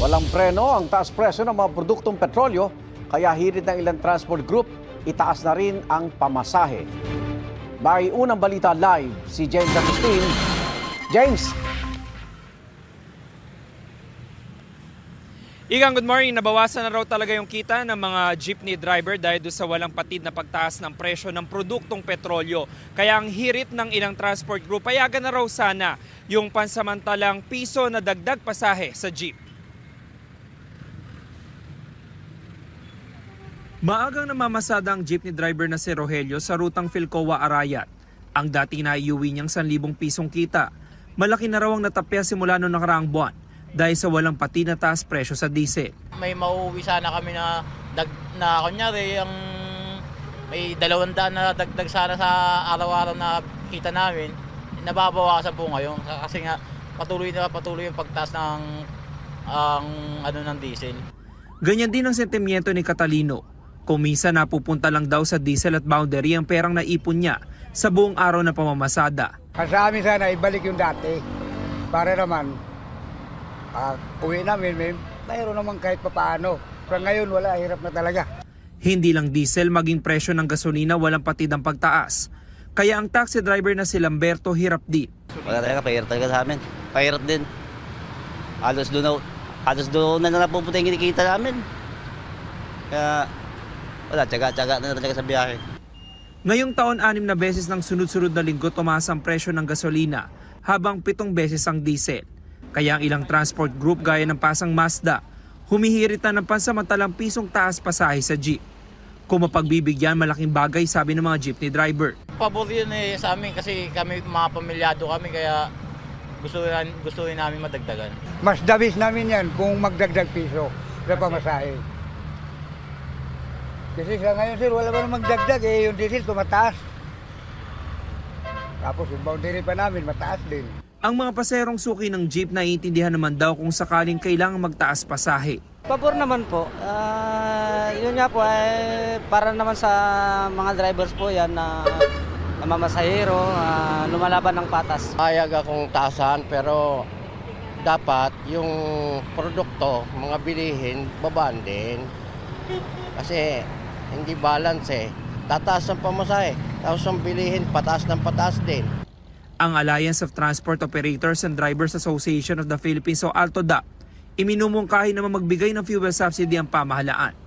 Walang preno ang taas presyo ng mga produktong petrolyo, kaya hirit ng ilang transport group, itaas na rin ang pamasahe. May unang balita live si James Agustin. James! Igang, good morning. Nabawasan na raw talaga yung kita ng mga jeepney driver dahil doon sa walang patid na pagtaas ng presyo ng produktong petrolyo. Kaya ang hirit ng ilang transport group, payagan na raw sana yung pansamantalang piso na dagdag pasahe sa jeep. Maagang namamasada ang jeepney driver na si Rogelio sa rutang Philcoa-Arayat. Ang dati na iuwi niyang 1,000 pisong kita. Malaki na raw ang natapya simula noong nakaraang buwan dahil sa walang patid na taas presyo sa diesel. May mauuwi sana kami na kunyari ang may 200 na dagdag sana sa araw-araw na kita namin, nababawasan po ngayon kasi nga patuloy yung pagtaas ng ng diesel. Ganyan din ang sentimiento ni Catalino. Kung minsan napupunta lang daw sa diesel at boundary ang perang naipon niya sa buong araw na pamamasada. Sa amin sana ibalik yung dati para naman uwi namin mayroon naman kahit papaano. Pero ngayon wala, hirap na talaga. Hindi lang diesel, maging presyo ng gasolina walang patid ang pagtaas. Kaya ang taxi driver na si Lamberto hirap din. Wala talaga, pahirap talaga sa amin. Pahirap din. Halos doon na napupunta yung kinikita namin. Kaya wala, tsaga na talaga sa biyahe. Ngayong taon, 6 na beses ng sunod-sunod na linggo tumaas ang presyo ng gasolina habang 7 beses ang diesel. Kaya ang ilang transport group gaya ng Pasang Mazda, humihirit na ng pansamantalang pisong taas pasahe sa jeep. Kung mapagbibigyan, malaking bagay sabi ng mga jeepney driver. Pabor yun sa amin kasi kami mga pamilyado kami kaya gusto rin namin madagdagan. Mas dabis namin yan kung magdagdag piso sa pamasahe. Kasi sa ngayon sir, wala ba namang dagdag yung diesel tumataas. Tapos yung boundary pa namin mataas din. Ang mga paserong suki ng jeep naiintindihan naman daw kung sakaling kailangang magtaas pasahe. Pabor naman po. Yun nga po, para naman sa mga drivers po yan na mamasahero, lumalaban ng patas. Ayag akong taasan pero dapat yung produkto, mga bilihin, babaan din. Kasi hindi balance Tataas ang pamasahe, tapos ang bilihin, pataas ng pataas din. Ang Alliance of Transport Operators and Drivers Association of the Philippines o ALTODA, iminumungkahi naman magbigay ng fuel subsidy ang pamahalaan.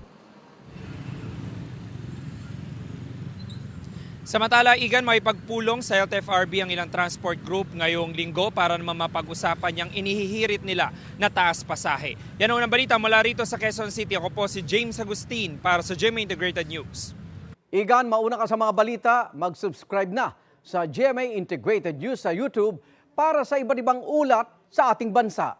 Samantala, Igan, may pagpulong sa LTFRB ang ilang transport group ngayong linggo para naman mapag-usapan yung inihihirit nila na taas pasahe. Yan ang unang balita mula rito sa Quezon City. Ako po si James Agustin para sa GMA Integrated News. Igan, mauna ka sa mga balita, mag-subscribe na sa GMA Integrated News sa YouTube para sa iba't ibang ulat sa ating bansa.